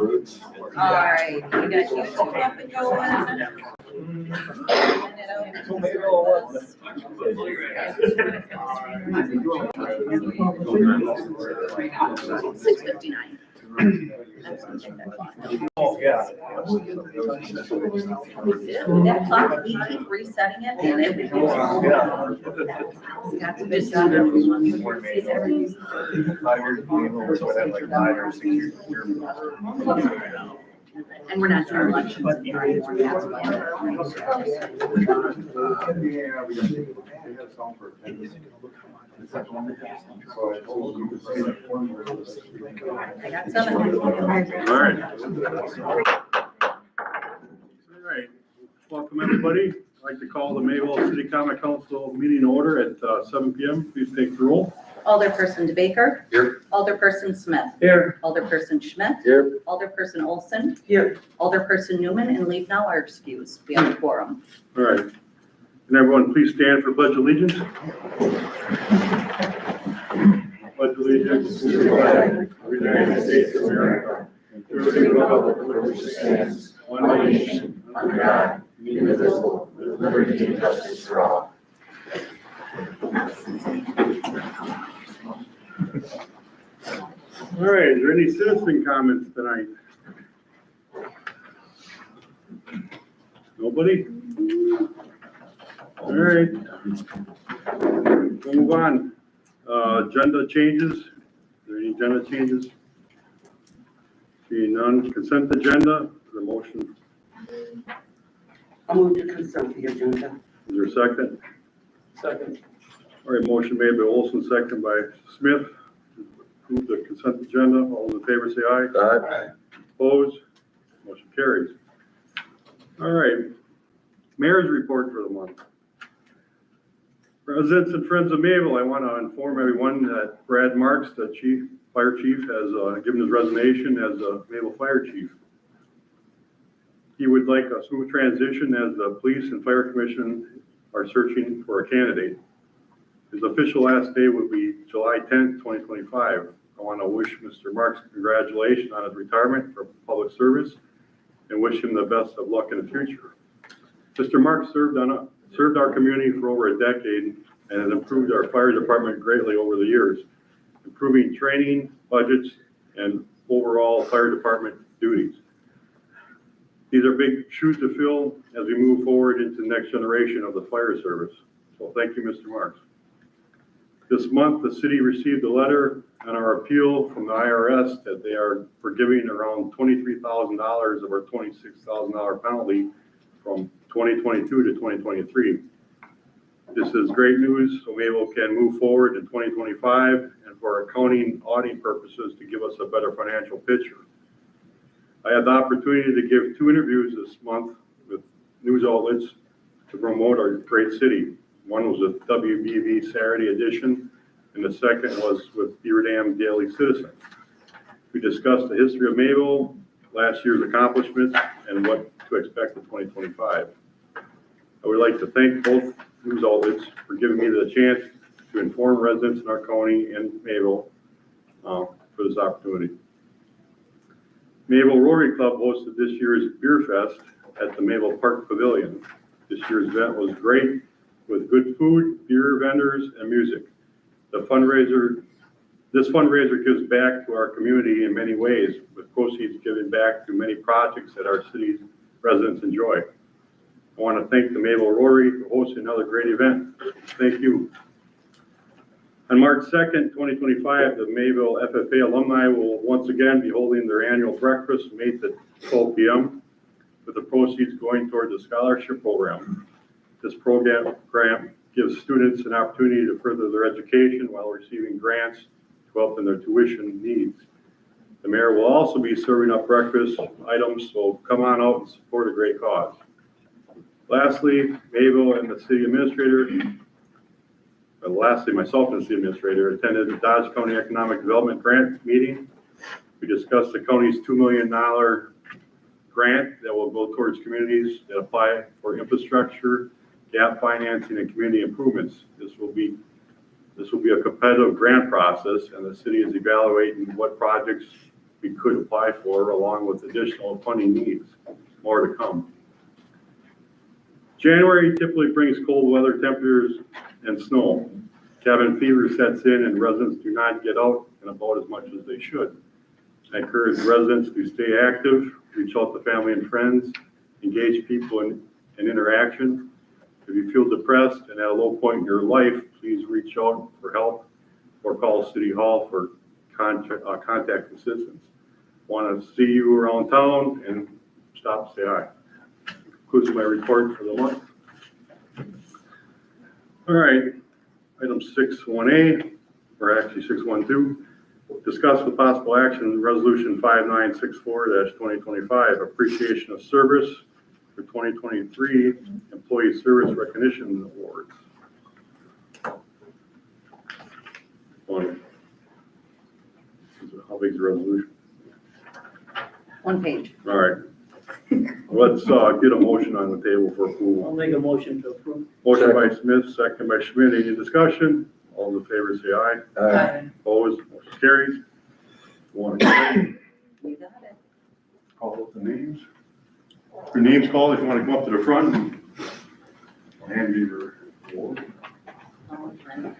right, we got YouTube up and going. 6:59. Oh, yeah. That clock, we keep resetting it and it becomes. Got to be done. 5 years, whatever, like 5 or 6 years. And we're not doing elections anymore. That's why. Yeah, we got some for. I got 7. All right. Welcome, everybody. I'd like to call the Mayville City Common Council meeting order at 7 p.m. Please take the roll. Alderperson DeBaker. Here. Alderperson Smith. Here. Alderperson Schmidt. Here. Alderperson Olson. Here. Alderperson Newman and Leave Now are excused. We have a quorum. All right. And everyone, please stand for pledge allegiance. Pledge allegiance to the flag of the United States of America, and to the republic for which it stands, one nation, under God, indivisible, with liberty and justice for all. All right, is there any citizen comments tonight? Nobody? All right. We'll move on. Agenda changes. Is there any agenda changes? Seeing none. Consent agenda, the motion. I'll move to consent the agenda. Is there a second? Second. All right, motion made by Olson, second by Smith. Approve the consent agenda. All those in favor say aye. Aye. Opposed? Motion carries. All right. Mayor's report for the month. Residents and friends of Mayville, I want to inform everyone that Brad Marks, the fire chief, has given his resignation as the Mayville fire chief. He would like a smooth transition as the police and fire commission are searching for a candidate. His official last day would be July 10th, 2025. I want to wish Mr. Marks congratulations on his retirement from public service and wish him the best of luck in the future. Mr. Marks served our community for over a decade and has improved our fire department greatly over the years, improving training, budgets, and overall fire department duties. These are big shoes to fill as we move forward into the next generation of the fire service. So thank you, Mr. Marks. This month, the city received a letter on our appeal from the IRS that they are forgiving around $23,000 of our $26,000 penalty from 2022 to 2023. This is great news, so Mayville can move forward in 2025 and for accounting auditing purposes to give us a better financial picture. I had the opportunity to give 2 interviews this month with news outlets to promote our great city. One was with WBV Saturday Edition, and the second was with Beaver Dam Daily Citizen. We discussed the history of Mayville, last year's accomplishments, and what to expect in 2025. I would like to thank both news outlets for giving me the chance to inform residents in our county and Mayville for this opportunity. Mayville Rotary Club hosted this year's Beer Fest at the Mayville Park Pavilion. This year's event was great with good food, beer vendors, and music. This fundraiser gives back to our community in many ways, with proceeds given back to many projects that our city's residents enjoy. I want to thank the Mayville Rotary for hosting another great event. Thank you. On March 2nd, 2025, the Mayville FFA alumni will once again be holding their annual breakfast from 8 to 12 p.m. with the proceeds going toward the scholarship program. This program gives students an opportunity to further their education while receiving grants to help in their tuition needs. The mayor will also be serving up breakfast items, so come on out and support a great cause. Lastly, Mayville and the city administrator, myself and the city administrator attended the Dodge County Economic Development Grant meeting. We discussed the county's $2 million grant that will go towards communities that apply for infrastructure, gap financing, and community improvements. This will be a competitive grant process, and the city is evaluating what projects we could apply for, along with additional funding needs. More to come. January typically brings cold weather temperatures and snow. Cabin fever sets in and residents do not get out and about as much as they should. I encourage residents to stay active, reach out to family and friends, engage people in interaction. If you feel depressed and at a low point in your life, please reach out for help or call City Hall for contact assistance. Want to see you around town and stop, say hi. Concludes my report for the month. All right, item 6.1a, or actually 6.1.2, discuss with possible action resolution 5964-2025, appreciation of service for 2023 employee service recognition awards. How big is the resolution? 1 page. All right. Let's get a motion on the table for I'll approval. make a motion to approve. Motion by Smith, second by Schmidt. Any discussion? All in favor say aye. Opposed? Motion carries. Want to You got it. call up the names? Your name's called if you want to come up to the front and hand me your award.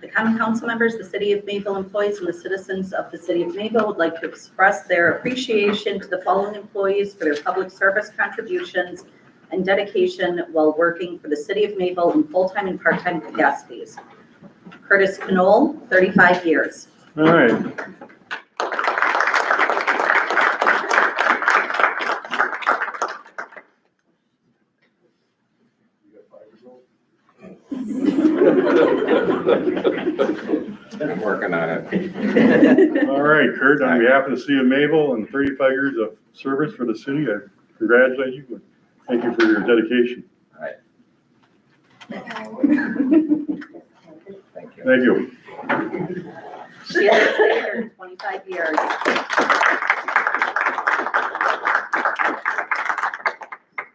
The common council members, the City of Mayville employees, and the citizens of the City of Mayville would like to express their appreciation to the following employees for their public service contributions and dedication while working for the City of Mayville in full-time and part-time capacities. Curtis Knoll, 35 years. All right. I'm working on it. All right, Kurt, on behalf of the City of Mayville and 35 years of service for the city, I congratulate you. And thank you for your dedication. Thank you. Thank you. Sheila Slater, 25 years.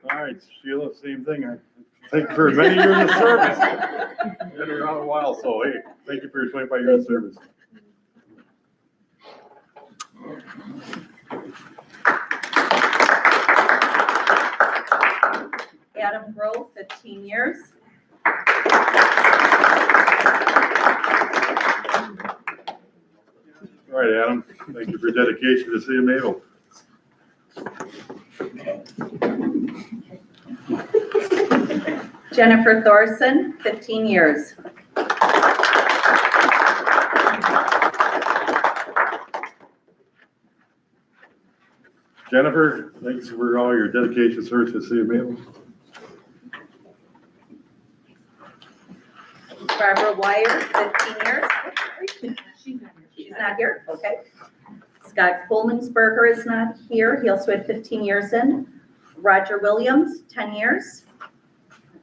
All right, Sheila, same thing. Thank you for many years of service. Been around a while, so hey, thank you for your 25 years of service. Adam Grove, 15 years. All right, Adam, thank you for your dedication to the City of Mayville. Jennifer Thorson, 15 years. Jennifer, thanks for all your dedication and service to the City of Mayville. Barbara Wire, 15 years. She's not here, okay. Scott Colemansberger is not here. He also had 15 years in. Roger Williams, 10 years.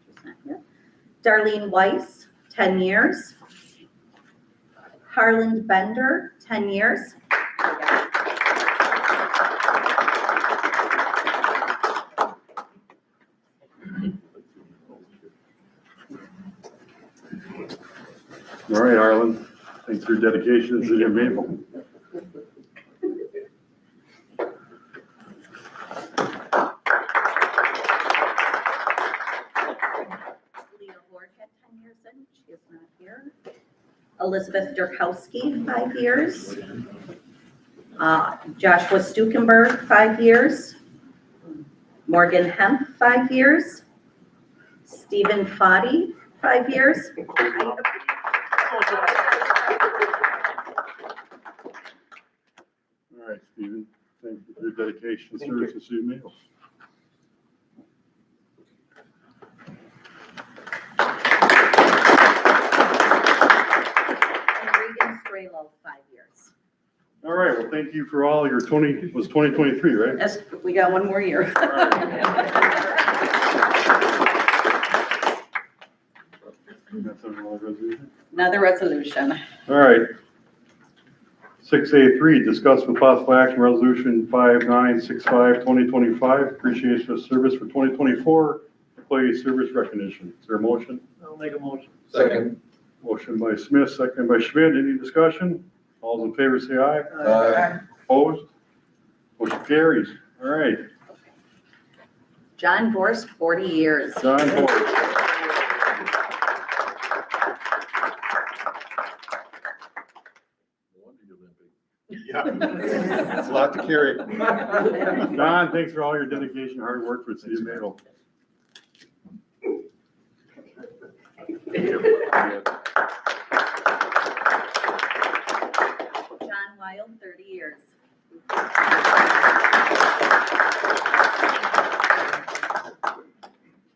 Roger's not here. Darlene Weiss, 10 years. Harland Bender, 10 years. All right, Harlan, thanks for your dedication to the City of Mayville. Leah Ward had 10 years in. She is not here. Elizabeth Durkowski, 5 years. Joshua Stukenberg, 5 years. Morgan Hemp, 5 years. Stephen Foddy, 5 years. All right, Stephen, thank you for your dedication and service to the City of Mayville. And Regan Strelo, 5 years. All right, well, thank you for all your 2023, right? Yes, we got one more year. All right. That's another resolution. Another resolution. All right. 6A3, discuss with possible action resolution 5965-2025, appreciation of service for 2024, employee service recognition. Is there a motion? I'll make a motion. Second. Motion by Smith, second by Schmidt. Any discussion? All those in favor say aye. Aye. Opposed? Motion carries. All right, John Borst, 40 years. John Boyd. Yeah. That's a lot to carry. John, thanks for all your dedication, and hard work for the city of Mayville. John Wild, 30 years.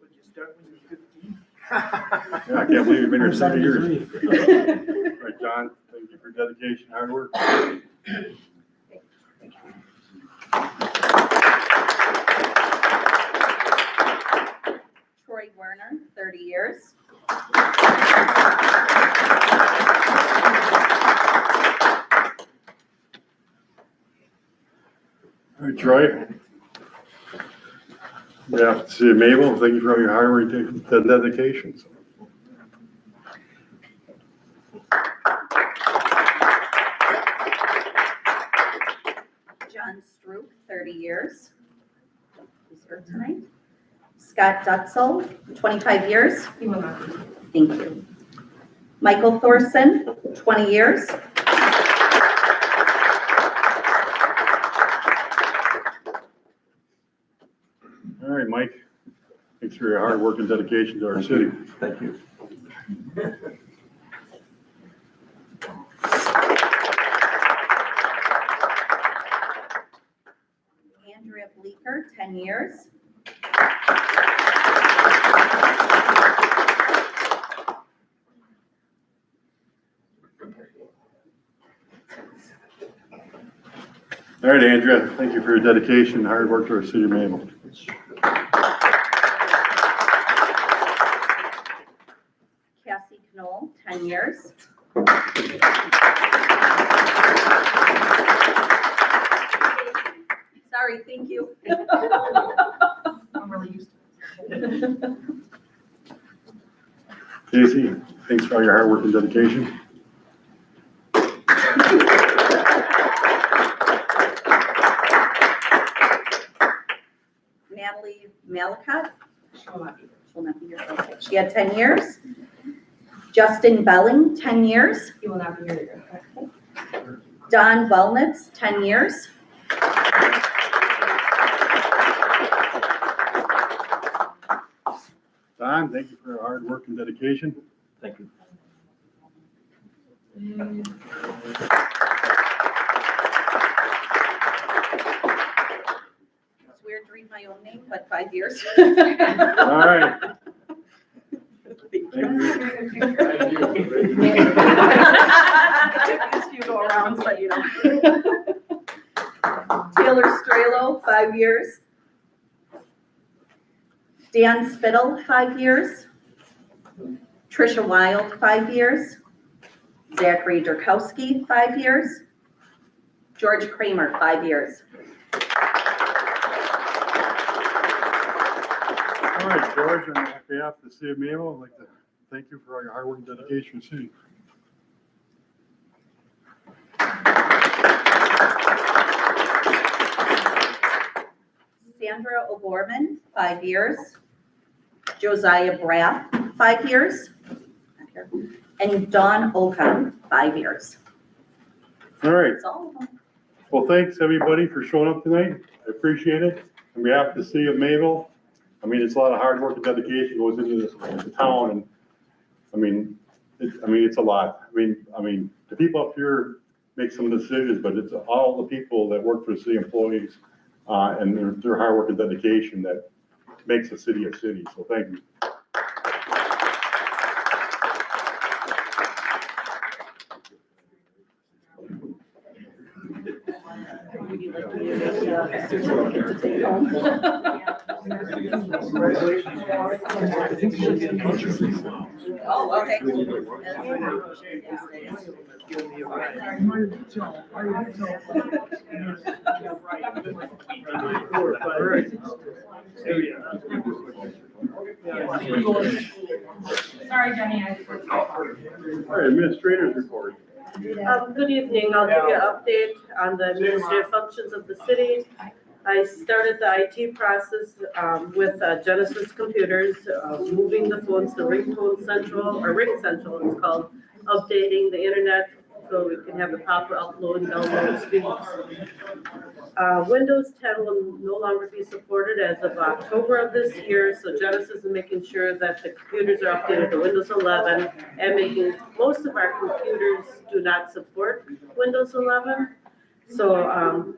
Would you start when you're 15? Yeah, I can't believe you've been here 30 years. All right, John, thank you for your dedication, and hard work. Troy Werner, 30 years. All right, Troy. Yeah, city of Mayville, thank you for all your hard work and dedication. John Stroop, 30 years. Who's here tonight? Scott Dutzel, 25 years. He will not be. Thank you. Michael Thorson, 20 years. All right, Mike, thanks for your hard work and dedication to our city. Thank you. Andrea Bleeker, 10 years. All right, Andrea, thank you for your dedication and hard work to our city of Mayville. Cassie Knoll, 10 years. Sorry, thank you. I'm really used to it. Casey, thanks for all your hard work and dedication. Natalie Malacott, She will not be. she'll not be here. Okay. She had 10 years. Justin Belling, 10 years. He will not be here. Don Wellnitz, 10 years. Don, thank you for your hard work and dedication. Thank you. It's weird to read my own name, but 5 years. All right. Thank you. Just few go arounds, but you know. Taylor Strelo, 5 years. Dan Spittle, 5 years. Trisha Wild, 5 years. Zachary Durkowski, 5 years. George Kramer, 5 years. All right, George, on behalf of the city of Mayville, I'd like to thank you for all your hard work and dedication to the city. Sandra O'Gorman, 5 years. Josiah Braff, 5 years. And Dawn Oka, 5 years. All right, That's all of them. well, thanks, everybody, for showing up tonight. I appreciate it. On behalf of the city of Mayville, I mean, it's a lot of hard work and dedication goes into the town, and, it's a lot. I mean, the people up here make some decisions, but it's all the people that work for the city employees, and their hard work and dedication that makes the city a city, so thank you. Would you like me to certificate to take home? Oh, okay. Sorry, Jenny. All right, administrators report. Good evening. I'll give you an update on the administrative functions of the city. I started the IT process with Genesis Computers, moving the phones to Ringtone Central, or Ring Central it's called, updating the internet so we can have the proper upload and download speeds. Windows 10 will no longer be supported as of October of this year, so Genesis is making sure that the computers are updated to Windows 11 and making, most of our computers do not support Windows 11. So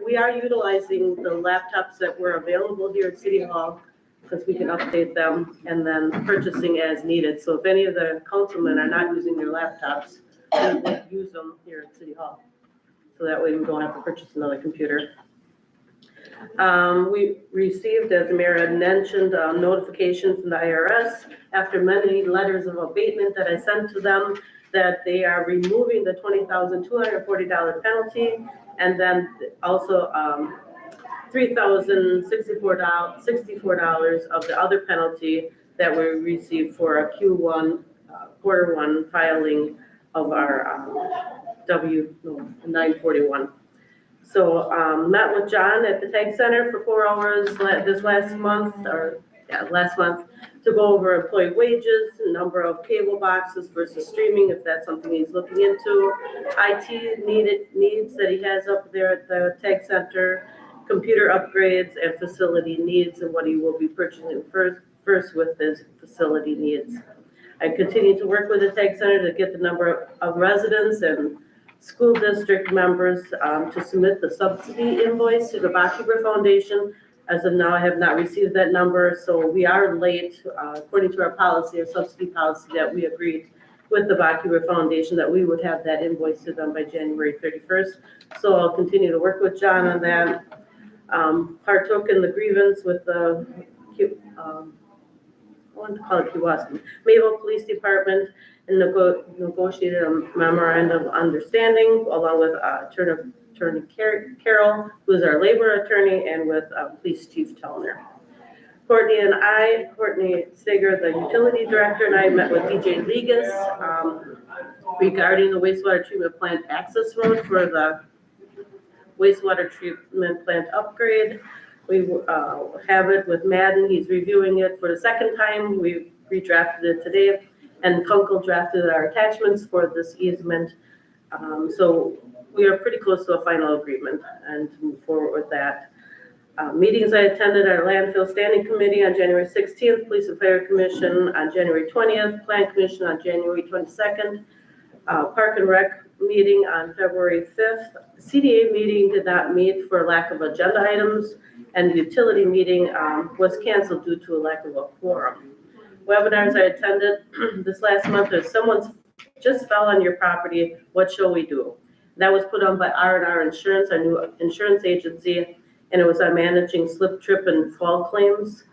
we are utilizing the laptops that were available here at City Hall because we can update them and then purchasing as needed. So if any of the councilmen are not using their laptops, we would use them here at City Hall. So that way we don't have to purchase another computer. We received, as the mayor had mentioned, notification from the IRS after many letters of abatement that I sent to them that they are removing the $20,240 penalty and then also $3,064 of the other penalty that we received for a Q1, quarter one filing of our W-941. So met with John at the Tag Center for 4 hours last month to go over employee wages, number of cable boxes versus streaming, if that's something he's looking into, IT needs that he has up there at the Tag Center, computer upgrades and facility needs, and what he will be purchasing first with his facility needs. I continue to work with the Tag Center to get the number of residents and school district members to submit the subsidy invoice to the Bachhuber Foundation. As of now, I have not received that number, so we are late, according to our policy, our subsidy policy that we agreed with the Bachhuber Foundation that we would have that invoice to them by January 31st. So I'll continue to work with John on that. Partook in the grievance with the, I want to call it Kewausee, Mayville Police Department, and negotiated a memorandum of understanding along with Attorney Carroll, who is our labor attorney, and with Police Chief Tellner. Courtney Sager, the utility director, and I met with DJ Legas regarding the wastewater treatment plant access road for the wastewater treatment plant upgrade. We have it with Madden. He's reviewing it for the second time. We redrafted it today, and Kunkel drafted our attachments for this easement. So we are pretty close to a final agreement and to move forward with that. Meetings I attended our landfill standing committee on January 16th, Police and Fire Commission on January 20th, Plan Commission on January 22nd, Park and Rec meeting on February 5th. CDA meeting did not meet for lack of agenda items, and the utility meeting was canceled due to a lack of a quorum. Webinars I attended this last month, if someone's just fell on your property, what shall we do? That was put on by R&R Insurance, our new insurance agency, and it was on managing slip, trip, and fall claims.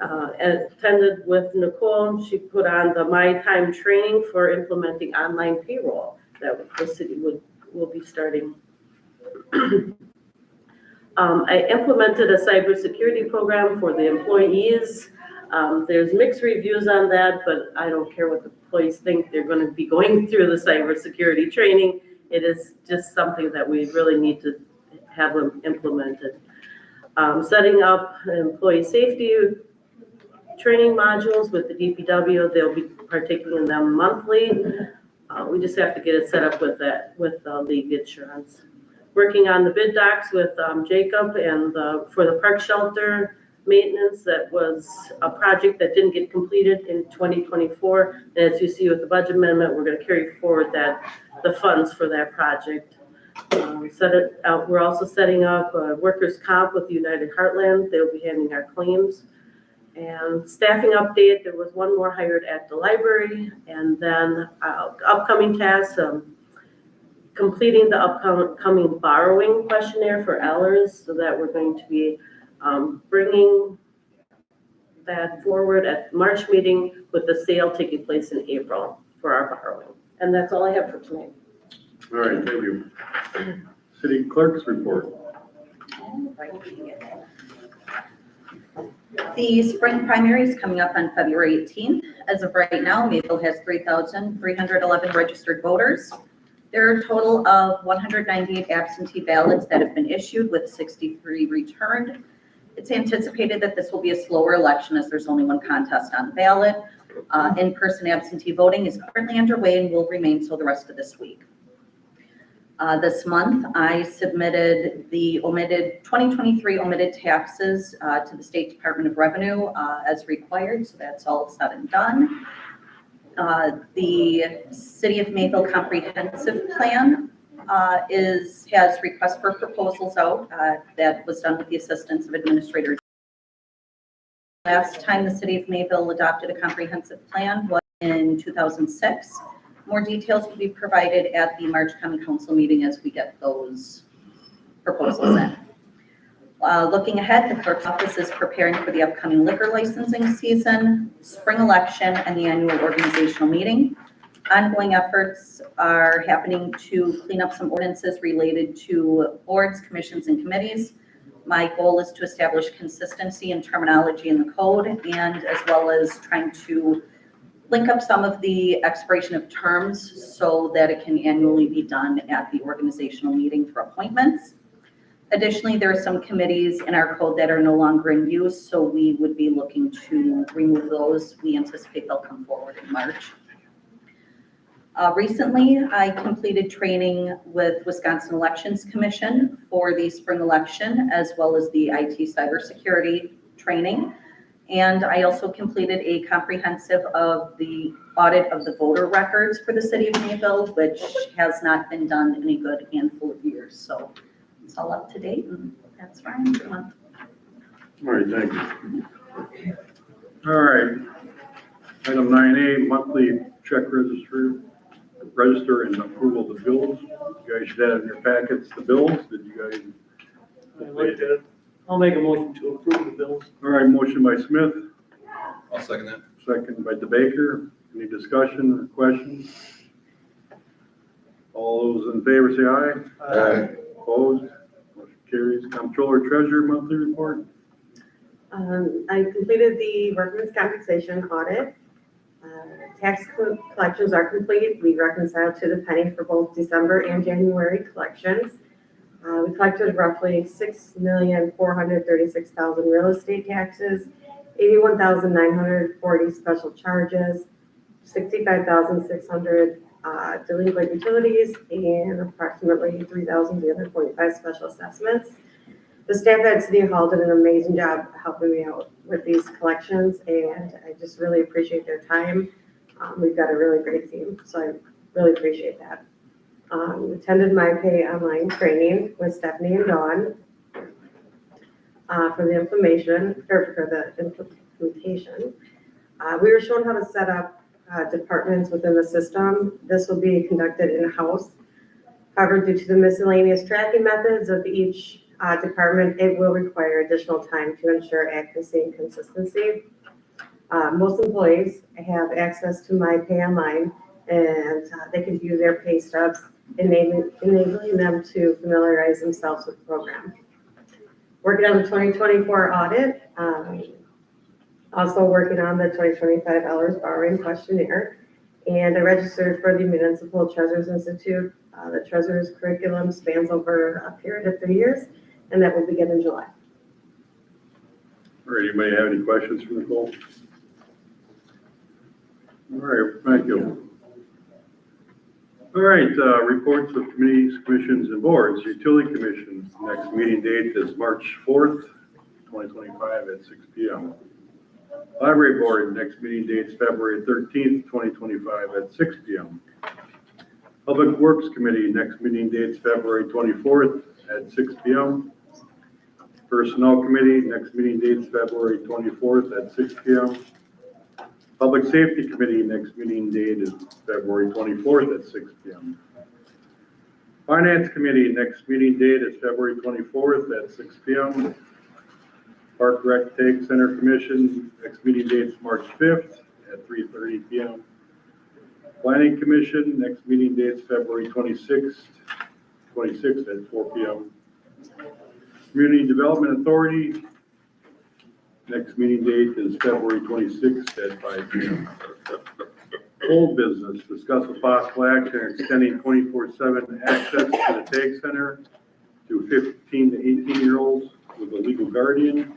And attended with Nicole. She put on the My Time training for implementing online payroll that the city will be starting. I implemented a cybersecurity program for the employees. There's mixed reviews on that, but I don't care what the employees think. They're going to be going through the cybersecurity training. It is just something that we really need to have them implemented. Setting up employee safety training modules with the DPW. They'll be partaking in them monthly. We just have to get it set up with that, with league insurance. Working on the bid docs with Jacob and for the park shelter maintenance. That was a project that didn't get completed in 2024. And as you see with the budget amendment, we're going to carry forward the funds for that project. We're also setting up workers' comp with United Heartland. They'll be handling our claims. And staffing update, there was one more hired at the library. And then upcoming tasks, completing the upcoming borrowing questionnaire for Ellers, so that we're going to be bringing that forward at March meeting with the sale taking place in April for our borrowing. And that's all I have for tonight. All right, thank you. City clerk's report. The spring primary is coming up on February 18th. As of right now, Mayville has 3,311 registered voters. There are a total of 198 absentee ballots that have been issued with 63 returned. It's anticipated that this will be a slower election as there's only one contest on the ballot. In-person absentee voting is currently underway and will remain so the rest of this week. This month, I submitted the 2023 omitted taxes to the State Department of Revenue as required, so that's all said and done. The City of Mayville Comprehensive Plan has requests for proposals out. That was done with the assistance of Administrator. Last time the City of Mayville adopted a comprehensive plan was in 2006. More details will be provided at the March Common Council meeting as we get those proposals in. Looking ahead, the clerk's office is preparing for the upcoming liquor licensing season, spring election, and the annual organizational meeting. Ongoing efforts are happening to clean up some ordinances related to boards, commissions, and committees. My goal is to establish consistency in terminology in the code, and as well as trying to link up some of the expiration of terms so that it can annually be done at the organizational meeting for appointments. Additionally, there are some committees in our code that are no longer in use, so we would be looking to remove those. We anticipate they'll come forward in March. Recently, I completed training with Wisconsin Elections Commission for the spring election, as well as the IT cybersecurity training. And I also completed a comprehensive of the audit of the voter records for the City of Mayville, which has not been done in a good handful of years. So it's all up to date, and that's fine for a month. All right, thank you. All right. Item 9A, monthly check register and approval of the bills. You guys should have in your packets the bills. Did you guys? I like that. I'll make a motion to approve the bills. All right, motion by Smith, I'll second that. second by DeBaker. Any discussion or questions? All those in favor say aye. Aye. Opposed? Motion carries. Comptroller Treasurer monthly report. I completed the workman's compensation audit. Tax collections are complete. We reconciled to the penny for both December and January collections. We collected roughly $6,436,000 real estate taxes, 81,940 special charges, 65,600 delinquent utilities, and approximately 3,345 special assessments. The staff at City Hall did an amazing job helping me out with these collections, and I just really appreciate their time. We've got a really great team, so I really appreciate that. Attended my pay online training with Stephanie and Dawn for the implementation. We were shown how to set up departments within the system. This will be conducted in-house. However, due to the miscellaneous tracking methods of each department, it will require additional time to ensure accuracy and consistency. Most employees have access to my pay online, and they can view their pay stubs, enabling them to familiarize themselves with the program. Working on the 2024 audit, also working on the 2025 Ellers borrowing questionnaire, and I registered for the Municipal Treasurers Institute. The Treasurers curriculum spans over a period of 3 years, and that will begin in July. All right, anybody have any questions for Nicole? All right, thank you. All right, reports of committees, commissions, and boards. Utility Commission, next meeting date is March 4th, 2025 at 6 p.m. Library Board, next meeting date is February 13th, 2025 at 6 p.m. Public Works Committee, next meeting date is February 24th at 6 p.m. Personnel Committee, next meeting date is February 24th at 6 p.m. Public Safety Committee, next meeting date is February 24th at 6 p.m. Finance Committee, next meeting date is February 24th at 6 p.m. Park Rec Take Center Commission, next meeting date is March 5th at 3:30 p.m. Planning Commission, next meeting date is February 26th at 4 p.m. Community Development Authority, next meeting date is February 26th at 5 p.m. Old business, discuss with possible action extending 24/7 access to the tag center to 15 to 18-year-olds with a legal guardian.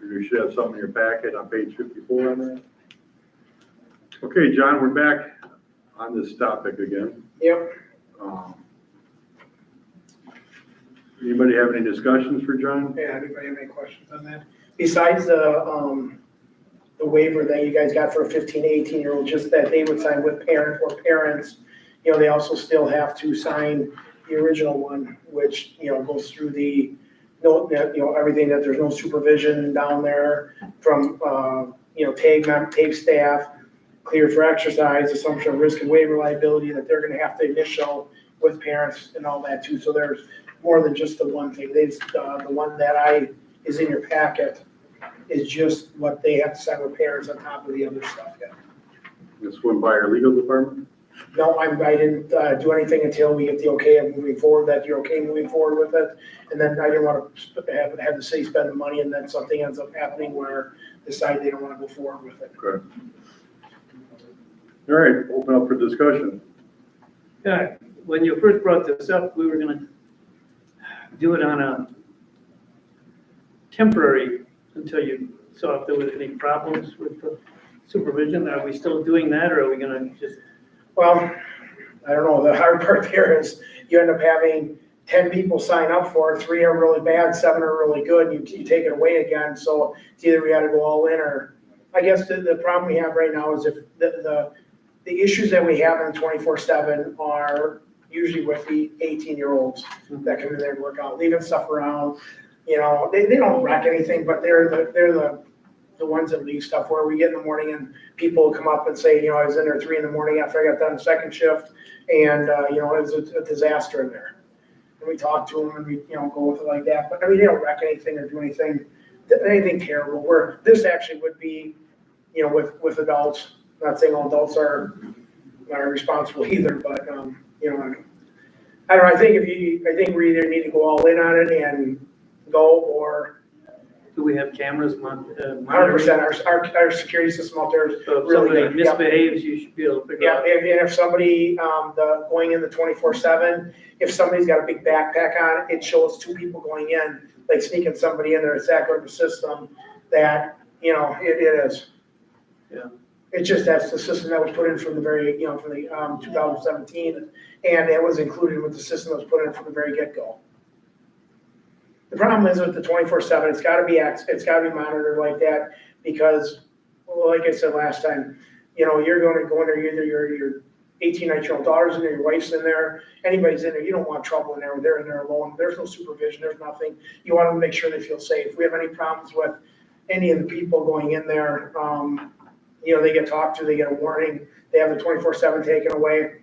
You should have something in your packet on page 54 on that. Okay, John, we're back on this topic again. Yep. Anybody have any discussions for John? Yeah, anybody have any questions on that? Besides the waiver that you guys got for a 15 to 18-year-old, just that they would sign with parent or parents, they also still have to sign the original one, which, goes through the, everything that there's no supervision down there from, TAG staff, cleared for exercise, assumption of risk and waiver liability, that they're gonna have to initial with parents and all that too. So there's more than just the one thing. The one that is in your packet is just what they have to sign with parents on top of the other stuff, yeah. This went by our legal department? No, I didn't do anything until we get the okay of moving forward, that you're okay moving forward with it. And then I didn't want to have the city spend the money and then something ends up happening where decide they don't want to go forward with it. Okay. All right, open up for discussion. Yeah, when you first brought this up, we were gonna do it on a temporary until you saw if there was any problems with the supervision. Are we still doing that, or are we gonna just? Well, I don't know. The hard part there is you end up having 10 people sign up for it. 3 are really bad, 7 are really good. You take it away again. So it's either we got to go all in, or I guess the problem we have right now is if the issues that we have in 24/7 are usually with the 18-year-olds that come in there and work out, leaving stuff around. They don't wreck anything, but they're the ones that leave stuff, where we get in the morning and people come up and say, I was in there 3 a.m. after I got done second shift, and it was a disaster in there. And we talk to them and we go with it like that. But I mean, they don't wreck anything or do anything terrible. Where this actually would be, with adults. Not saying all adults are responsible either, but I don't know. I think we either need to go all in on it and go, or Do we have cameras 100%. Our security system out there is So if really somebody good. Yep. misbehaves, you should be able to figure Yeah, out. and if somebody, going in the 24/7, if somebody's got a big backpack on, it shows 2 people going in, like sneaking somebody in there. It's that good of a system that, it is. Yeah. It's just, that's the system that was put in from the very, from the 2017, and it was included with the system that was put in from the very get-go. The problem is with the 24/7, it's gotta be monitored like that, because, well, like I said last time, you're gonna go in there, either your 18-19-year-old daughter's in there, your wife's in there, anybody's in there, you don't want trouble in there, they're in there alone, there's no supervision, there's nothing. You want to make sure they feel safe. If we have any problems with any of the people going in there, they get talked to, they get a warning, they have the 24/7 taken away.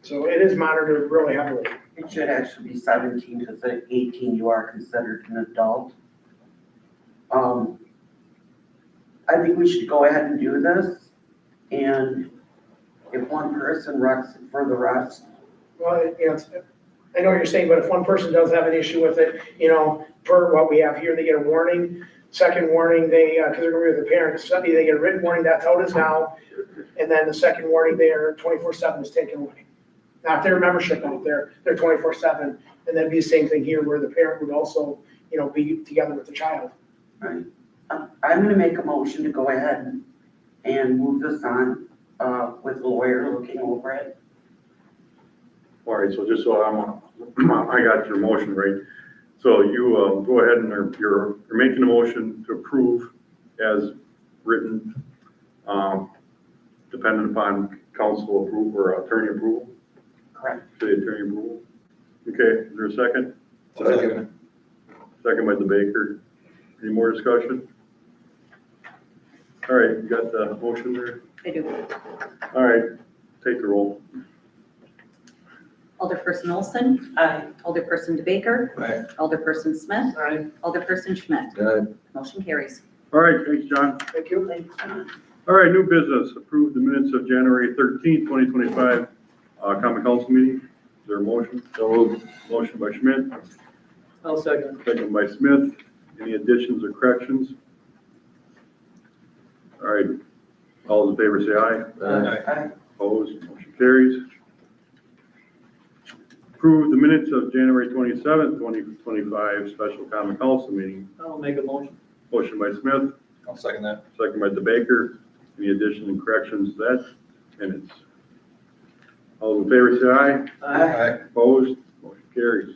So it is monitored really heavily. It should actually be 17, because at 18 you are considered an adult. I think we should go ahead and do this, and if one person wrecks it for the rest. Well, I know what you're saying, but if one person does have an issue with it, per what we have here, they get a warning. Second warning, because they're gonna be with the parents, Sunday, they get a written warning, that's how it is now. And then the second warning, their 24/7 is taken away. Not their membership out there, they're 24/7. And then be the same thing here, where the parent would also, be together with the child. Right. I'm gonna make a motion to go ahead and move this on, with a lawyer looking over it. All right, so just so I got your motion right. So you go ahead and you're making a motion to approve as written, dependent upon council approval or attorney approval, Correct. city attorney approval. Okay, is there a second? Second. Second by the Baker. Any more discussion? All right, you got the motion there? I do. All right, take the roll. Alderperson Olson. Aye. Alderperson DeBaker. Aye. Alderperson Smith. Aye. Alderperson Schmidt. Aye. Motion carries. All right, thanks, John. Thank you. All right, new business, approve the minutes of January 13th, 2025, common council meeting. Is there a motion? So moved. Motion by Schmidt, I'll second. second by Smith. Any additions or corrections? All right, All those in favor say aye. Aye. Opposed, motion carries. Approve the minutes of January 27th, 2025 special common council meeting. I'll make a motion. Motion by Smith, I'll second that. second by DeBaker. Any additions and corrections to that minutes? All those in favor say aye. Aye. Opposed, motion carries.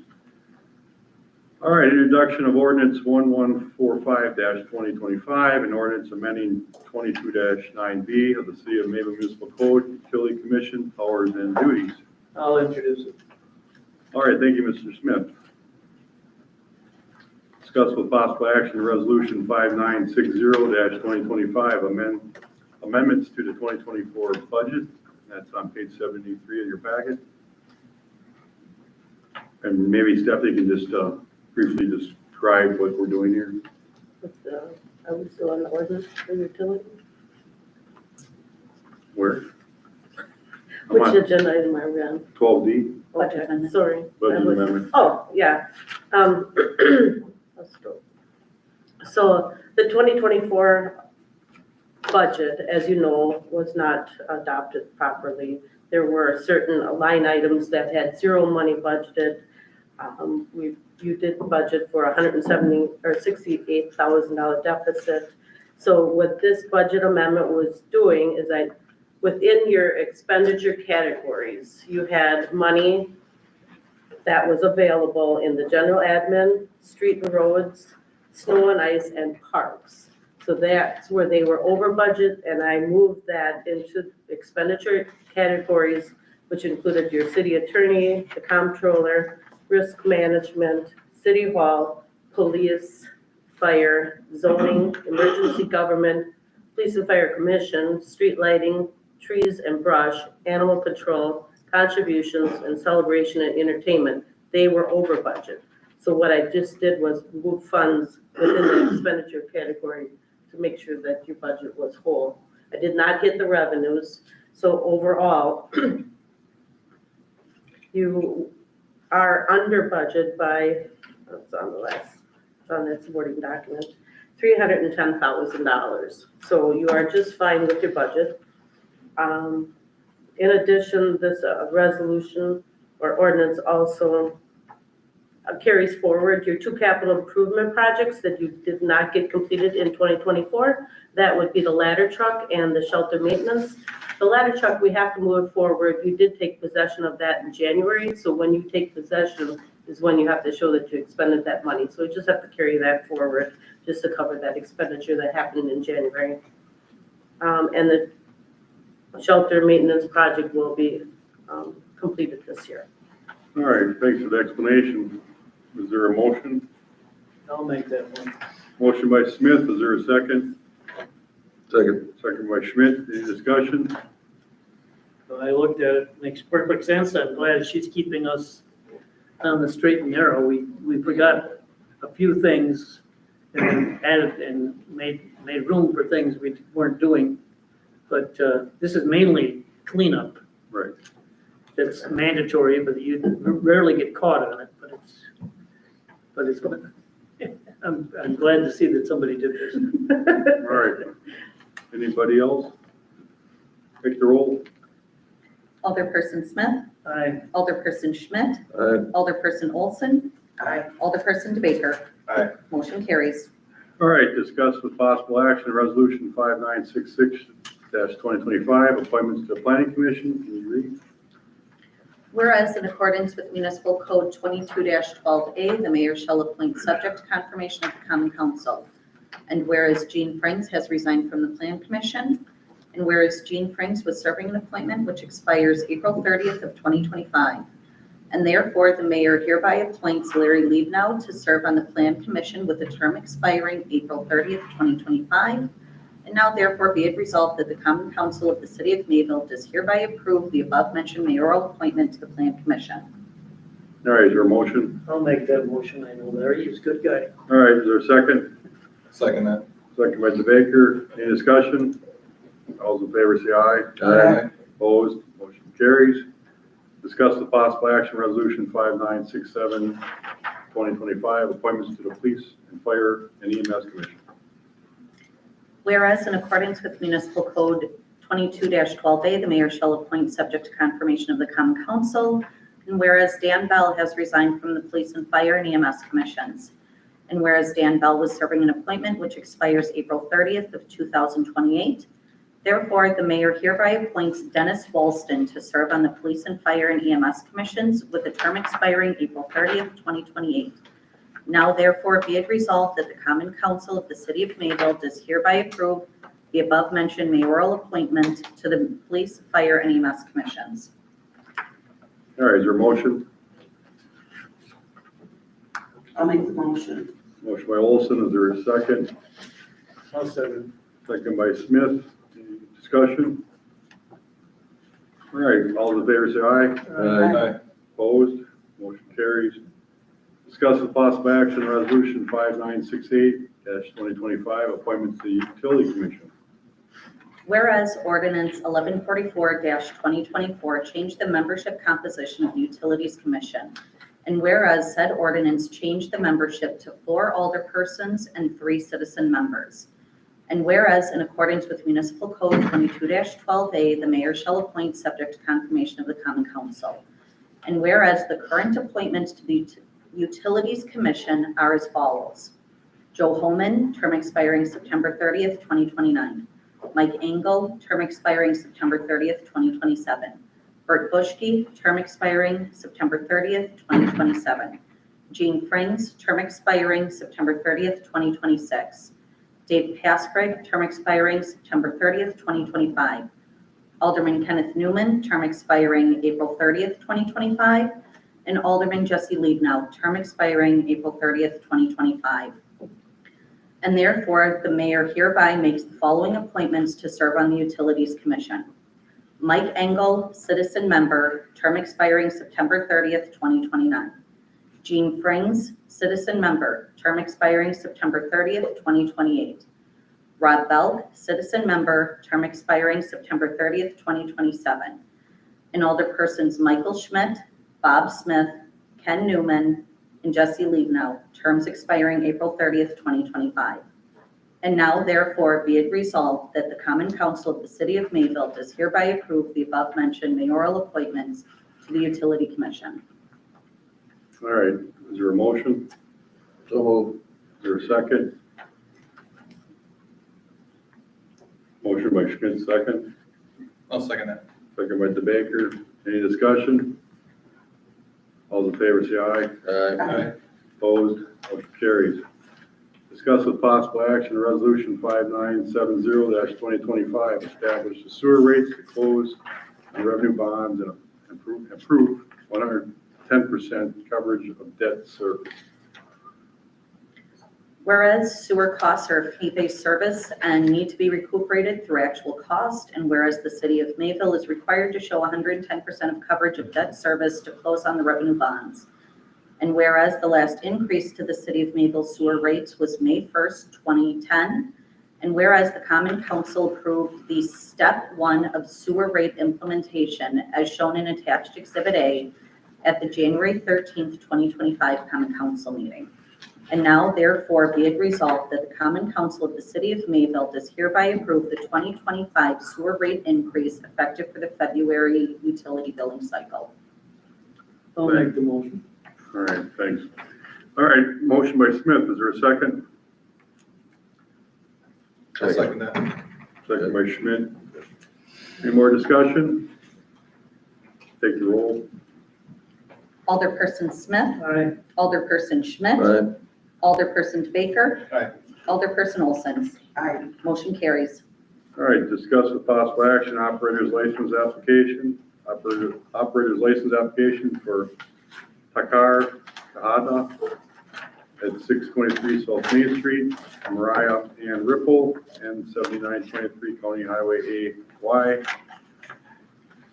All right, introduction of ordinance 1145-2025, an ordinance amending 22-9B of the City of Mayville Municipal Code, Utility Commission, powers and duties. I'll introduce it. All right, thank you, Mr. Smith. Discuss with possible action resolution 5960-2025, amendments to the 2024 budget. That's on page 73 of your packet. And maybe Stephanie can just briefly describe what we're doing here. Are we still on the ordinance for utility? Where? I'm Which on agenda item are we on? 12D, Budget Okay, amendment. sorry. budget I was- amendment. Oh, yeah. Let's go. So the 2024 budget, as you know, was not adopted properly. There were certain line items that had zero money budgeted. You did budget for $68,000 deficit. So what this budget amendment was doing is within your expenditure categories, you had money that was available in the general admin, street and roads, snow and ice, and parks. So that's where they were over budget, and I moved that into expenditure categories, which included your city attorney, the comptroller, risk management, city hall, police, fire, zoning, emergency government, police and fire commission, street lighting, trees and brush, animal control, contributions, and celebration and entertainment. They were over budget. So what I just did was move funds within the expenditure category to make sure that your budget was whole. I did not get the revenues. So overall, you are under budget by, it's on the last, it's on that supporting document, $310,000. So you are just fine with your budget. In addition, this resolution or ordinance also carries forward your two capital improvement projects that you did not get completed in 2024. That would be the ladder truck and the shelter maintenance. The ladder truck, we have to move it forward. You did take possession of that in January. So when you take possession is when you have to show that you expended that money. So we just have to carry that forward just to cover that expenditure that happened in January. And the shelter maintenance project will be completed this year. All right, thanks for the explanation. Is there a motion? I'll make that one. Motion by Smith, is there a second? Second. Second by Schmidt, any discussion? So I looked at it, makes perfect sense. I'm glad she's keeping us on the straight and narrow. We forgot a few things and added and made room for things we weren't doing. But this is mainly cleanup. Right. It's mandatory, but you rarely get caught on it, but it's, I'm glad to see that somebody did this. All right. Anybody else? Take the roll. Alderperson Smith, Alderperson Schmidt, Aye. Alderperson Olson, Aye. Alderperson DeBaker. Aye. Motion carries. All right, discuss with possible action, resolution 5966-2025, appointments to the planning commission. Can you read? Whereas in accordance with Municipal Code 22-12A, the mayor shall appoint subject to confirmation of the common council. And whereas Gene Franks has resigned from the plan commission, and whereas Gene Franks was serving an appointment which expires April 30th of 2025. And therefore, the mayor hereby appoints Larry Liebnow to serve on the plan commission with a term expiring April 30th, 2025. And now therefore be it resolved that the common council of the city of Mayville does hereby approve the above mentioned mayoral appointment to the plan commission. All right, is there a motion? I'll make that motion. I know Larry, he's a good guy. All right, is there a second? Second that. Second by DeBaker. Any discussion? All those in favor say aye. Aye. Opposed, motion carries. Discuss the possible action, resolution 5967-2025, appointments to the police and fire and EMS commission. Whereas in accordance with Municipal Code 22-12A, the mayor shall appoint subject to confirmation of the common council. And whereas Dan Bell has resigned from the police and fire and EMS commissions. And whereas Dan Bell was serving an appointment which expires April 30th of 2028, therefore the mayor hereby appoints Dennis Walston to serve on the police and fire and EMS commissions with a term expiring April 30th, 2028. Now therefore be it resolved that the common council of the city of Mayville does hereby approve the above mentioned mayoral appointment to the police, fire, and EMS commissions. All right, is there a motion? I'll make the motion. Motion by Olson, is there a second? I'll second. Second by Smith. Any discussion? All right, all in favor say aye. Aye. Opposed? Motion carries. Discuss with possible action resolution 5968-2025, appointments to the Utility Commission. Whereas ordinance 1144-2024 changed the membership composition of the Utilities Commission. And whereas said ordinance changed the membership to 4 alderpersons and 3 citizen members. And whereas in accordance with Municipal Code 22-12A, the mayor shall appoint subject to confirmation of the common council. And whereas the current appointments to the Utilities Commission are as follows. Joe Holman, term expiring September 30th, 2029. Mike Engel, term expiring September 30th, 2027. Bert Buschke, term expiring September 30th, 2027. Gene Frings, term expiring September 30th, 2026. Dave Pascrag, term expiring September 30th, 2025. Alderman Kenneth Newman, term expiring April 30th, 2025. And Alderman Jesse Liebnow, term expiring April 30th, 2025. And therefore, the mayor hereby makes the following appointments to serve on the Utilities Commission. Mike Engel, citizen member, term expiring September 30th, 2029. Gene Frings, citizen member, term expiring September 30th, 2028. Rob Belk, citizen member, term expiring September 30th, 2027. And alderpersons Michael Schmidt, Bob Smith, Ken Newman, and Jesse Liebnow, terms expiring April 30th, 2025. And now therefore be it resolved that the common council of the city of Mayville does hereby approve the above mentioned mayoral appointments to the Utility Commission. All right, is there a motion? So moved. Is there a second? Motion by Schmidt, second. I'll second that. Second by DeBaker. Any discussion? All in favor say aye. Aye. Opposed? Motion carries. Discuss with possible action resolution 5970-2025, establish the sewer rates to close on revenue bonds and improve 110% coverage of debt service. Whereas sewer costs are a fee-based service and need to be recuperated through actual cost, and whereas the city of Mayville is required to show 110% of coverage of debt service to close on the revenue bonds. And whereas the last increase to the city of Mayville sewer rates was May 1st, 2010, and whereas the Common Council approved the Step 1 of sewer rate implementation as shown in attached Exhibit A at the January 13th, 2025 Common Council meeting. And now therefore be it resolved that the Common Council of the city of Mayville does hereby approve the 2025 sewer rate increase effective for the February utility billing cycle. I'll make the motion. All right, thanks. All right, motion by Smith. Is there a second? I'll second that. Second by Schmidt. Any more discussion? Take the roll. Alderperson Smith, Aye. Alderperson Schmidt, Aye. Alderperson DeBaker. Aye. Alderperson Olson. Aye. Motion carries. All right, discuss with possible action operator's license application, operator's license application for Takar Kahada at 623 South Main Street, Mariah Ann Ripple, and 7923 County Highway AY.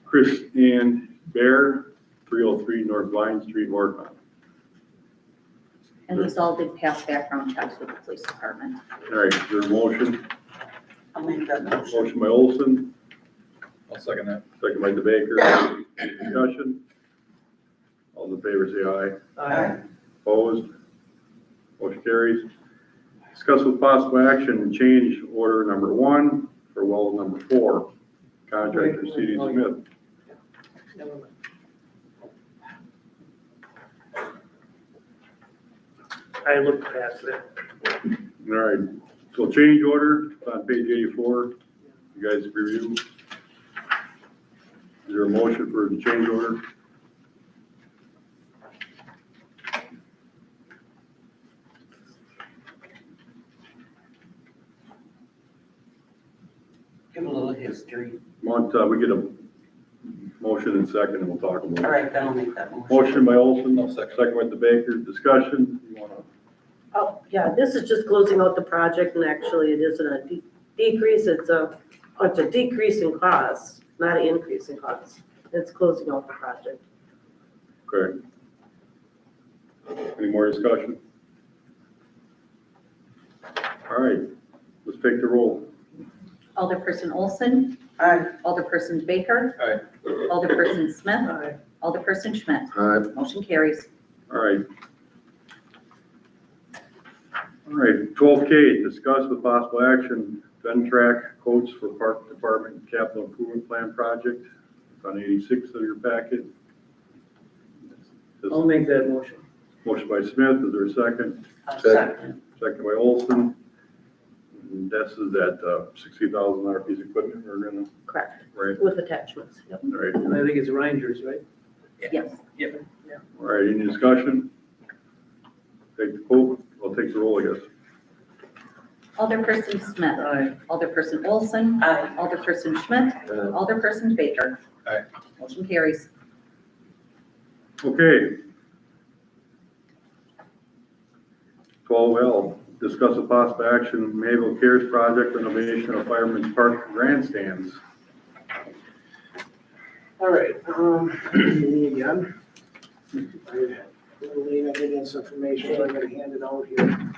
Chris Ann Bear, 303 North Line Street, Morton. And these all did pass background checks with the police department. All right, is there a motion? I'll make that motion. Motion by Olson, I'll second that. second by DeBaker. Any discussion? All in favor say aye. Aye. Opposed? Motion carries. Discuss with possible action change order number 1 for well number 4. Contractor C.D. Smith. Never mind. I looked past that. All right, so change order, it's on page 84. You guys review. Is there a motion for the change order? Give a little history. We get a motion and second, and we'll talk about it. All right, then I'll make that motion. Motion by Olson, second with the Baker, discussion. You wanna, Oh, yeah, this is just closing out the project, and actually it isn't a decrease, it's a decrease in cost, not an increase in cost. It's closing out the project. okay. Any more discussion? All right, let's take the roll. Alderperson Olson. Aye. Alderperson Baker. Aye. Alderperson Smith. Aye. Alderperson Schmidt. Aye. Motion carries. All right. All right, 12K, discuss with possible action, Ventrac quotes for Park Department Capital Improvement Plan project. It's on 86 of your packet. I'll make that motion. Motion by Smith, is there a second? Second. Second by Olson. And this is that $60,000 piece of equipment we're gonna, Correct, right? with attachments, yep. All right, And I think it's Rangers, right? Yes. all right, any discussion? Take the vote, I'll take the roll, I guess. Alderperson Smith. Aye. Alderperson Olson. Aye. Alderperson Schmidt. Alderperson Baker. Aye. Motion carries. Okay. 12L, discuss a possible action, Mayville Cares Project renovation of Fireman's Park grandstands. All right, me again. I believe I did this information, so I'm gonna hand it out here.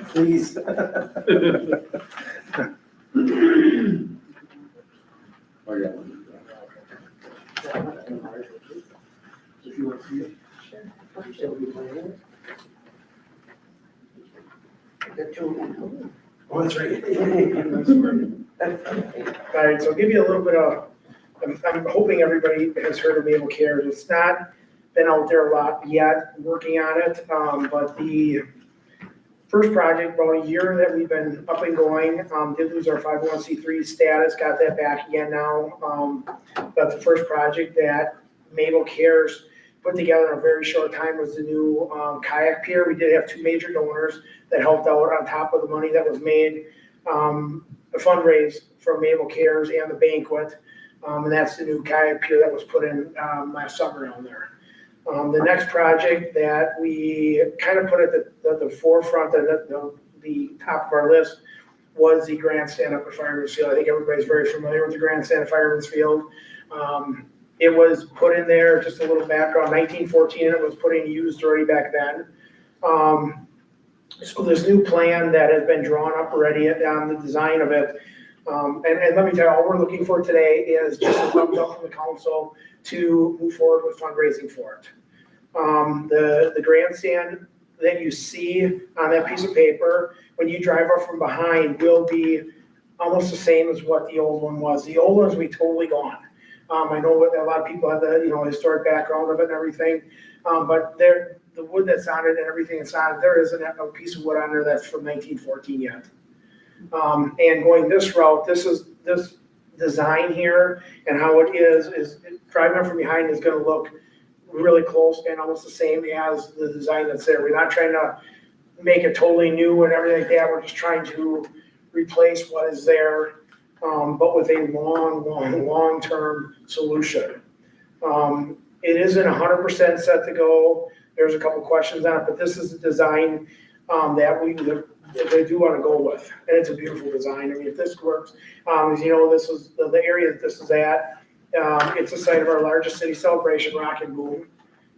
Please. If you want to see it. Oh, that's right. All right, so I'll give you a little bit of, I'm hoping everybody has heard of Mayville Cares. It's not been out there a lot yet, working on it, but the first project, about a year that we've been up and going, did lose our 501c3 status, got that back again now. But the first project that Mayville Cares put together in a very short time was the new kayak pier. We did have two major donors that helped out on top of the money that was made, the fundraise from Mayville Cares and the banquet. And that's the new kayak pier that was put in last summer down there. The next project that we kind of put at the forefront and the top of our list was the grandstand up at Fireman's Field. I think everybody's very familiar with the grandstand at Fireman's Field. It was put in there, just a little background, 1914, and it was put in used already back then. So this new plan that has been drawn up already on the design of it. And let me tell you, all we're looking for today is just a thumbs up from the council to move forward with fundraising for it. The grandstand that you see on that piece of paper, when you drive up from behind, will be almost the same as what the old one was. The old one's we totally gone. I know a lot of people have the historic background of it and everything, but the wood that's on it and everything that's on it, there isn't a piece of wood on there that's from 1914 yet. And going this route, this design here and how it is driving up from behind is going to look really close and almost the same as the design that's there. We're not trying to make it totally new and everything like that. We're just trying to replace what is there, but with a long-term solution. It isn't 100% set to go. There's a couple questions on it, but this is the design that they do want to go with, and it's a beautiful design. I mean, if this works, as you know, this is the area that this is at. It's the site of our largest city celebration, Rock and Boom.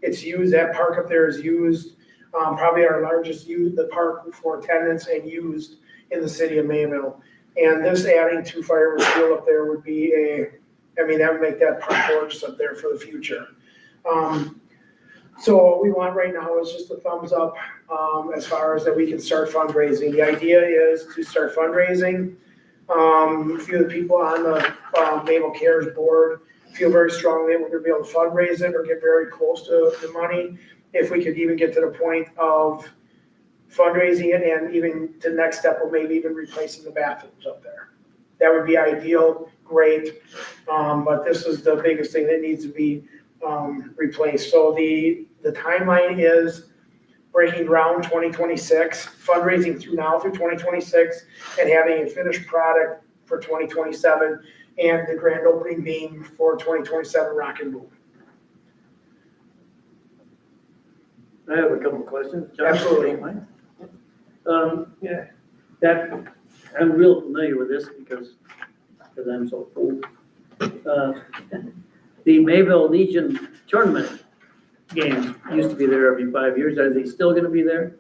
It's used, that park up there is used, probably our largest the park for attendance and used in the city of Mayville. And this adding to Fireman's Field up there would be that would make that park gorgeous up there for the future. So what we want right now is just a thumbs up, as far as that we can start fundraising. The idea is to start fundraising. A few of the people on the, Naval Cares board feel very strongly that we're gonna be able to fundraise it or get very close to the money. If we could even get to the point of fundraising it and even the next step of maybe even replacing the bathrooms up there. That would be ideal, great, but this is the biggest thing that needs to be replaced. So the timeline is breaking ground 2026, fundraising through 2026, and having a finished product for 2027, and the grand opening being for 2027 Rock and Boom. I have a couple of questions. John, if you Absolutely. don't mind. Yeah, that, I'm real familiar with this because I'm so old. The Mayville Legion tournament games used to be there every 5 years. Are they still gonna be there?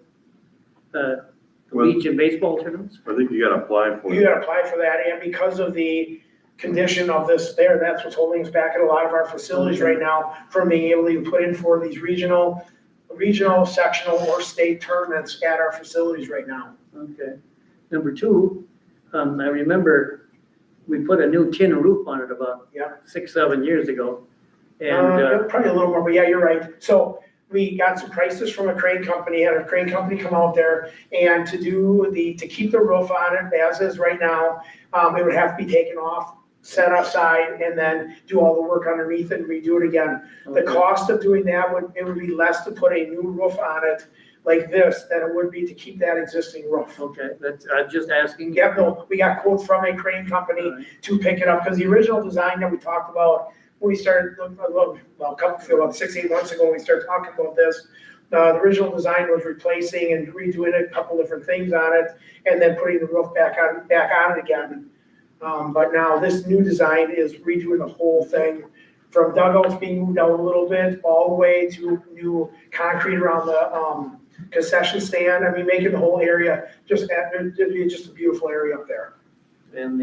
The Well- Legion baseball tournaments? I think you gotta apply for You it. gotta apply for that, and because of the condition of this there, that's what's holding us back at a lot of our facilities right now from being able to even put in for these regional, sectional, or state tournaments at our facilities right now. Okay. Number two, I remember we put a new tin roof on it about Yeah. 6, 7 years ago. And, Probably a little more, but yeah, you're right. So we got some prices from a crane company, had a crane company come out there, and to keep the roof on it as is right now, it would have to be taken off, set aside, and then do all the work underneath it and redo it again. The cost of doing that it would be less to put a new roof on it like this than it would be to keep that existing roof. Okay, that's, I'm just asking. Yep, no, we got quotes from a crane company to pick it up, because the original design that we talked about, when we started, about 6, 8 months ago, when we started talking about this, the original design was replacing and redoing a couple different things on it, and then putting the roof back on it again. But now this new design is redoing the whole thing, from dugouts being moved out a little bit, all the way to new concrete around the, concession stand. I mean, making the whole area it'd be just a beautiful area up there. And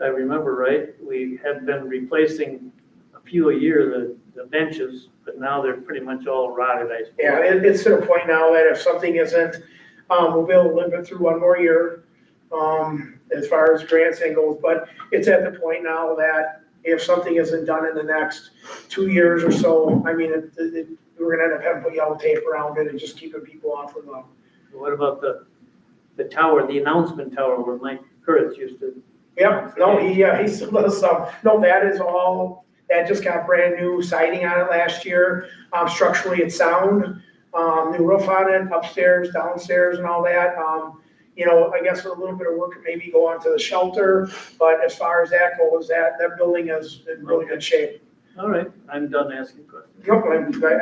I remember, right, we had been replacing a few a year, the benches, but now they're pretty much all rotted, I suppose. Yeah, it's to the point now that if something isn't, we'll be able to live it through one more year, as far as grants and goes, but it's at the point now that if something isn't done in the next 2 years or so, I mean, we're gonna end up having to put yellow tape around it and just keeping people off of them. What about the tower, the announcement tower where Mike Kurtz used to? Yep, no, he still does some, no, that just got brand new siding on it last year. Structurally, it's sound, new roof on it, upstairs, downstairs and all that. I guess a little bit of work could maybe go onto the shelter, but as far as that goes, that building is in really good shape. All right, I'm done asking questions. Yep,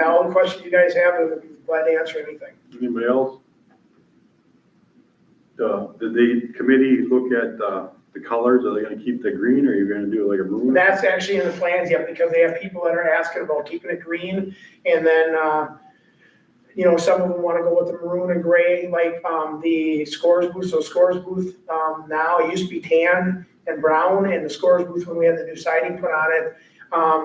all the questions you guys have, I'm glad to answer anything. Anybody else? Did the committee look at the colors? Are they gonna keep the green, or are you gonna do like a maroon? That's actually in the plans yet, because they have people that are asking about keeping it green, and then, some of them wanna go with the maroon and gray, like, the scores booth. So scores booth, now, it used to be tan and brown, and the scores booth, when we had the new siding put on it,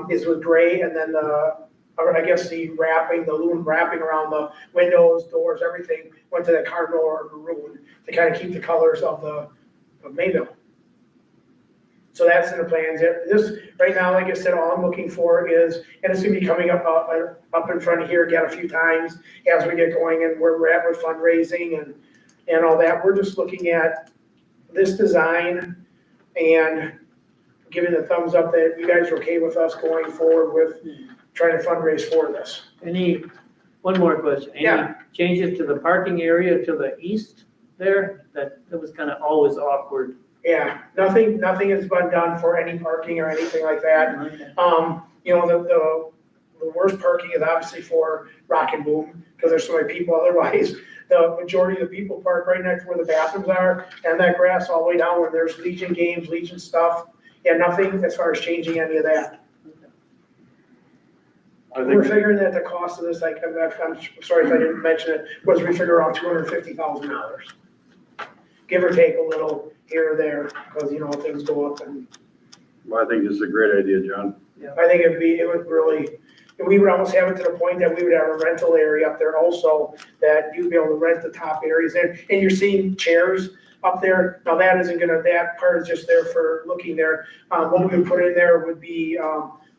is with gray, and then the aluminum wrapping around the windows, doors, everything went to the cardinal or maroon to kind of keep the colors of Mayville. So that's in the plans. This, right now, like I said, all I'm looking for is, and it's gonna be coming up in front of here again a few times as we get going and where we're at with fundraising and all that. We're just looking at this design and giving the thumbs up that you guys are okay with us going forward with trying to fundraise for this. One more question. Yeah. Any changes to the parking area to the east there? That was kind of always awkward. Yeah, nothing has been done for any parking or anything like that. Okay. The worst parking is obviously for Rock and Boom, because there's so many people. Otherwise, the majority of the people park right next to where the bathrooms are, and that grass all the way down where there's Legion games, Legion stuff. Yeah, nothing as far as changing any of that. We're figuring that the cost of this, like, I'm sorry if I didn't mention it, was we figure around $250,000. Give or take a little here or there, because, things go up, and Well, I think this is a great idea, John. I think it would really And we would almost have it to the point that we would have a rental area up there also, that you'd be able to rent the top areas there. And you're seeing chairs up there. Now that isn't gonna, that part is just there for looking there. What we would put in there would be,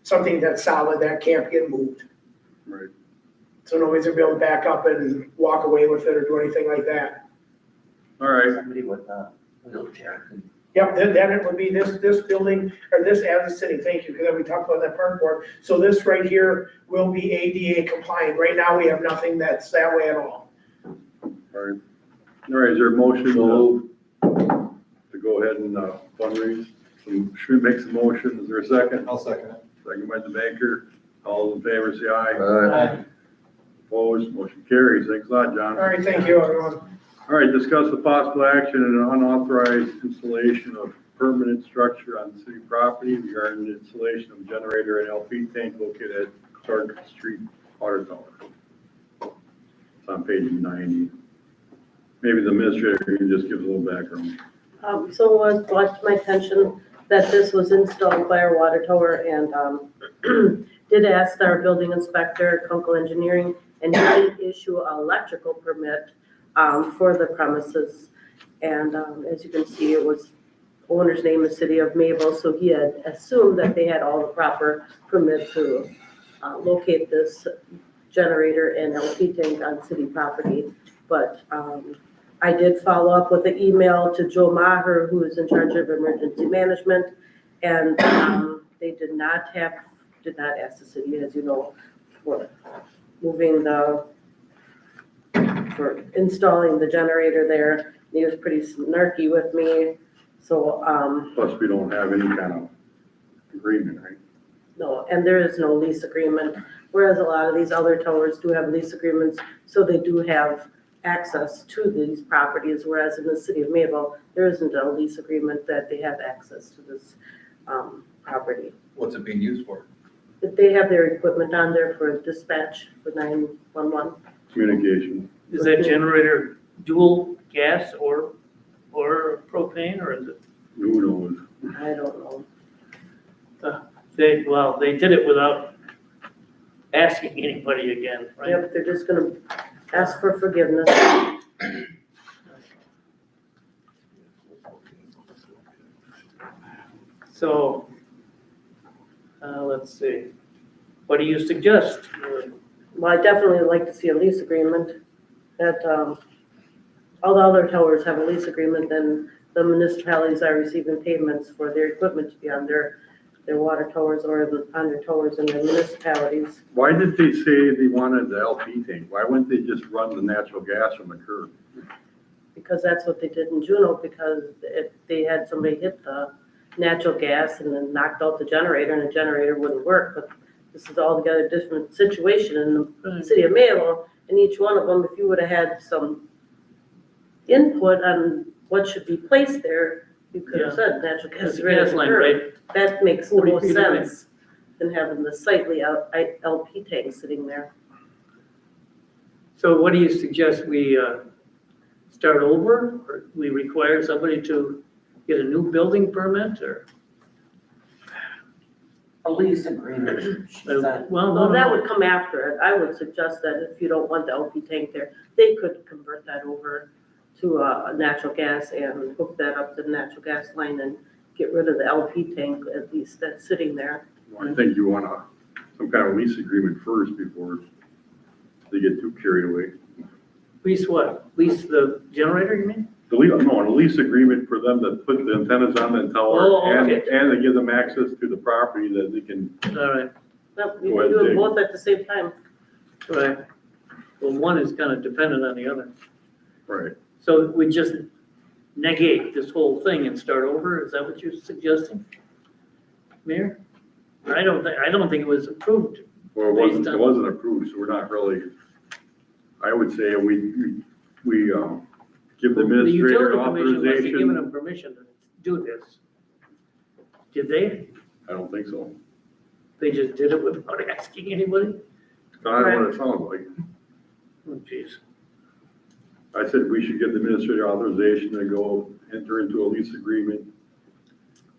something that's solid that can't get moved. Right. So nobody's gonna be able to back up and walk away with it or do anything like that. All right, Somebody with a wheelchair could. Yep, then it would be this building, or this as a city, thank you, because we talked about that park board. So this right here will be ADA compliant. Right now, we have nothing that's that way at all. all right. All right, is there a motion to go ahead and fundraise? Should makes a motion, is there a second? I'll second it. Second by the banker, all in favor, say aye. Aye. Opposed, motion carries, thanks a lot, John. All right, thank you, everyone. All right, discuss the possible action and unauthorized installation of permanent structure on city property regarding the installation of generator and LP tank located at Clark Street Water Tower. It's on page 90. Maybe the administrator can just give a little background. So it was brought to my attention that this was installed by our water tower and did ask our building inspector, Kunkel Engineering, and he did issue an electrical permit for the premises. And as you can see, it was owner's name is City of Mayville, so he had assumed that they had all the proper permit to locate this generator and LP tank on city property. But I did follow up with an email to Joe Maher, who is in charge of emergency management, and they did not ask the city, as you know, for for installing the generator there. He was pretty snarky with me, so, Plus, we don't have any kind of agreement, right? no, and there is no lease agreement, whereas a lot of these other towers do have lease agreements, so they do have access to these properties, whereas in the city of Mayville, there isn't a lease agreement that they have access to this property. What's it being used for? But they have their equipment on there for dispatch for 911. Communication. Is that generator dual gas or propane, or is it? Who knows? I don't know. They did it without asking anybody again, right? Yep, they're just gonna ask for forgiveness. So, let's see, what do you suggest? Well, I definitely like to see a lease agreement that, all the other towers have a lease agreement, then the municipalities are receiving payments for their equipment to be on their water towers or on their towers in their municipalities. Why did they say they wanted the LP tank? Why wouldn't they just run the natural gas from the curb? Because that's what they did in Juneau, because if they had somebody hit the natural gas and then knocked out the generator and the generator wouldn't work, but this is altogether different situation in the city of Mayville, and each one of them, if you would have had some input on what should be placed there, you could have said natural gas That's is the right at gas the line, curb. right? That makes the 40 most feet away. sense than having the sightly LP tank sitting there. So what do you suggest, we start over, or we require somebody to get a new building permit, or? A lease agreement, she said. Well, Well, that no, would come after it. I would suggest that if you don't want the LP tank there, they could convert that over to a natural gas and hook that up to the natural gas line and get rid of the LP tank, at least that's sitting there. I think you want some kind of lease agreement first before they get too carried away. lease what? Lease the generator, you mean? A lease agreement for them to put the antennas on the tower Oh, and okay. to give them access to the property that they can, All right, No, you Go can ahead, do them Dave. both at the same time. right. Well, one is kind of dependent on the other. right. So we just negate this whole thing and start over? Is that what you're suggesting? Mayor? I don't think it was approved. Well, it wasn't approved, so we're not really, I would say we give the administrator utility commission must have given authorization. them permission to do this. Did they? I don't think so. They just did it without asking anybody? I don't know what it sounds like. Oh, jeez. I said we should give the administrator authorization to go enter into a lease agreement.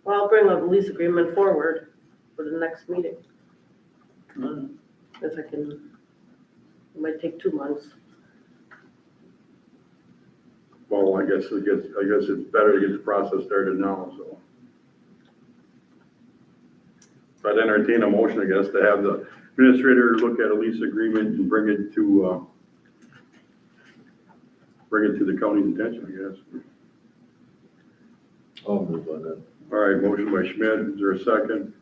Well, I'll bring a lease agreement forward for the next meeting. if I can, it might take 2 months. Well, I guess it's better to get the process started now, so. So I'd entertain a motion, I guess, to have the administrator look at a lease agreement and bring it to the county's attention, I guess. I'll move on that. All right, motion by Schmidt, is there a second?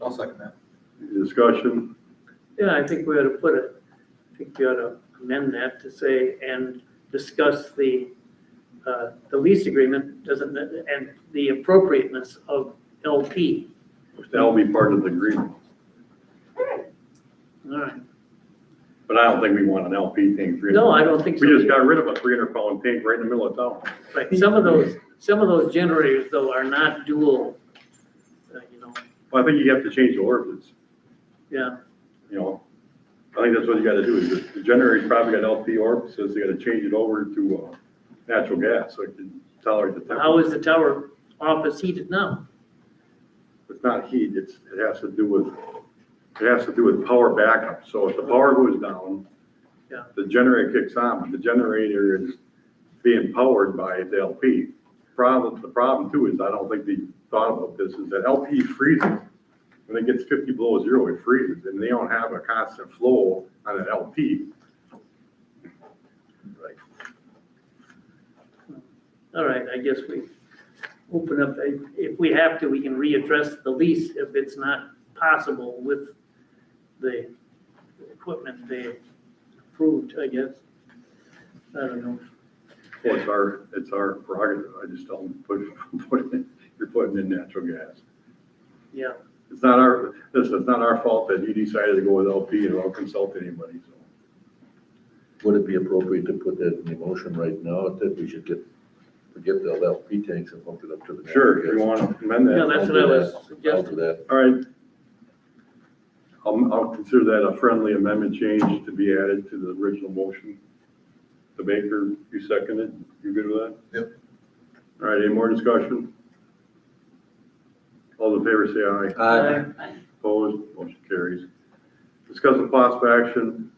I'll second that. Any discussion? Yeah, I think we ought to we ought to amend that to say, and discuss the lease agreement, and the appropriateness of LP. That'll be part of the agreement, All right. but I don't think we want an LP tank. No, I don't think so. We just got rid of a 300-pound tank right in the middle of town. Right, some of those generators though are not dual, Well, I think you have to change the ordinance, yeah. you know. I think that's what you gotta do, is the generator's probably got LP ordinances, they gotta change it over to, natural gas, so it can tolerate the temperature. How is the tower office heated now? It's not heat, it has to do with power backup, so if the power goes down, Yeah. the generator kicks on, but the generator is being powered by the LP. The problem too is, I don't think they thought about this, is that LP freezes. When it gets 50 below zero, it freezes, and they don't have a constant flow on an LP. All right, I guess we open up, if we have to, we can readdress the lease if it's not possible with the equipment they approved, I guess. I don't know. Well, it's our prerogative, I just tell them, you're putting in natural gas. Yeah, It's not our fault that you decided to go with LP and don't consult anybody, so. Would it be appropriate to put that in the motion right now, that we should forget the LP tanks and pump it up to the? Sure, if you want to amend yeah, that. that's what I was I'll suggesting. do that. All right. I'll consider that a friendly amendment change to be added to the original motion. The Baker, you seconded, you good with that? Yep. All right, any more discussion? All in favor, say aye. Opposed, motion carries. Discuss the possible action,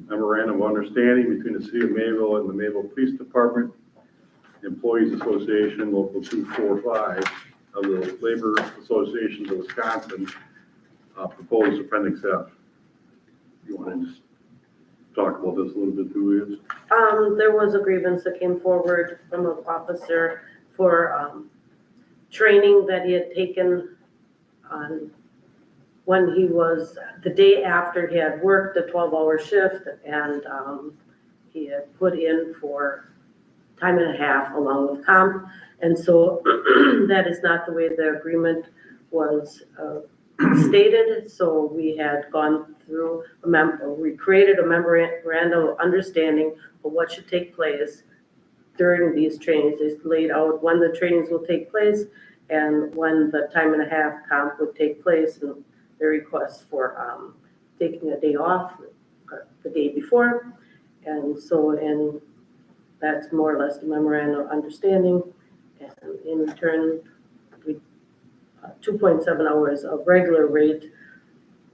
memorandum of understanding between the city of Mayville and the Mayville Police Department, Employees Association, Local 245 of the Labor Associations of Wisconsin, proposed appendix F. You want to just talk about this a little bit too, Liz? There was a grievance that came forward from an officer for, training that he had taken on when he was, the day after he had worked a 12-hour shift, and, he had put in for time and a half along with comp. And so that is not the way the agreement was, stated. So we had gone through we created a memorandum of understanding of what should take place during these trainings. They laid out when the trainings will take place and when the time and a half comp would take place, and the request for taking a day off the day before. And so, and that's more or less the memorandum of understanding. And in return, 2.7 hours of regular rate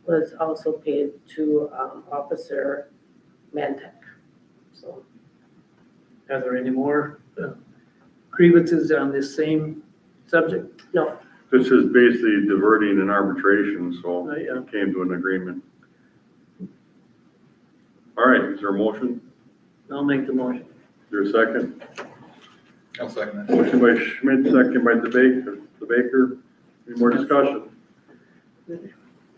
was also paid to Officer Mantek. So, Are there any more grievances on this same subject? no, This is basically diverting an arbitration, so Yeah. we came to an agreement. All right, is there a motion? I'll make the motion. Is there a second? I'll second that. Motion by Schmidt, second by the Baker. Any more discussion?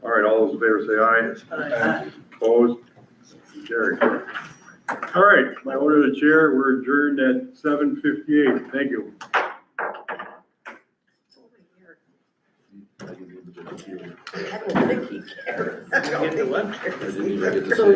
All right, all those in favor say aye. Opposed? Carried. All right, my order of the chair, we're adjourned at 7:58. Thank you. I didn't even get to hear it. I don't think he cares. Get the what? I didn't even get to So say